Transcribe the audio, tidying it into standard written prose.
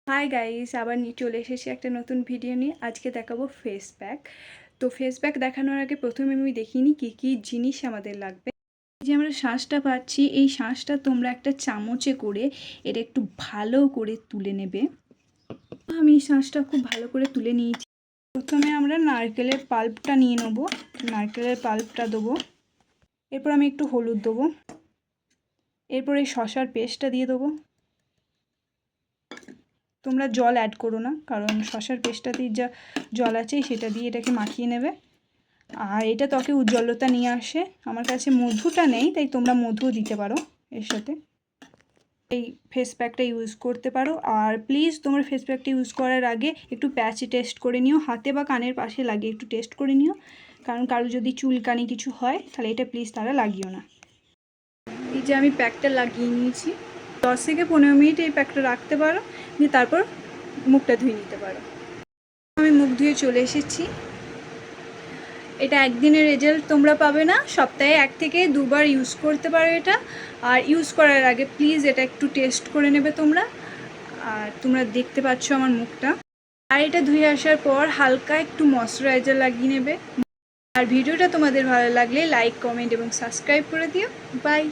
Hi guys, আবার চলে এসেছি একটা নতুন ভিডিও নিয়ে। আজকে দেখাবো ফেস প্যাক। তো ফেস প্যাক দেখানোর আগে প্রথমে আমি দেখিনি কি কি জিনিস আমাদের লাগবে। এই যে আমরা শাঁসটা পাচ্ছি, এই শাঁসটা তোমরা একটা চামচে করে এটা একটু ভালো করে তুলে নেবে। আমি এই শাঁসটা খুব ভালো করে তুলে নিয়েছি। প্রথমে আমরা নারকেলের পাল্পটা নিয়ে নেবো, নারকেলের পাল্পটা দেবো। এরপর আমি একটু হলুদ দেবো। এরপর এই শসার পেস্টটা দিয়ে দেবো। তোমরা জল অ্যাড করো না, কারণ শসার পেস্টটাতেই যা জল আছে সেটা দিয়ে এটাকে মাখিয়ে নেবে। আর এটা ত্বকে উজ্জ্বলতা নিয়ে আসে। আমার কাছে মধুটা নেই, তাই তোমরা মধুও দিতে পারো এর সাথে। এই ফেস প্যাকটা ইউজ করতে পারো। আর প্লিজ তোমরা ফেস প্যাকটা ইউজ করার আগে একটু প্যাচ টেস্ট করে নিও, হাতে বা কানের পাশে লাগিয়ে একটু টেস্ট করে নিও, কারণ কারো যদি চুলকানি কিছু হয় তাহলে এটা প্লিজ তারা লাগিও না। এই যে আমি প্যাকটা লাগিয়ে নিয়েছি। 10 থেকে 15 মিনিট এই প্যাকটা রাখতে পারো, দিয়ে তারপর মুখটা ধুয়ে নিতে পারো। আমি মুখ ধুয়ে চলে এসেছি। এটা একদিনের রেজাল্ট তোমরা পাবে না, সপ্তাহে 1 থেকে 2 বার ইউজ করতে পারো এটা। আর ইউজ করার আগে প্লিজ এটা একটু টেস্ট করে নেবে তোমরা। আর তোমরা দেখতে পাচ্ছ আমার মুখটা। আর এটা ধুয়ে আসার পর হালকা একটু ময়শ্চারাইজার লাগিয়ে নেবে। আর ভিডিওটা তোমাদের ভালো লাগলে লাইক, কমেন্ট এবং সাবস্ক্রাইব করে দিও। বাই।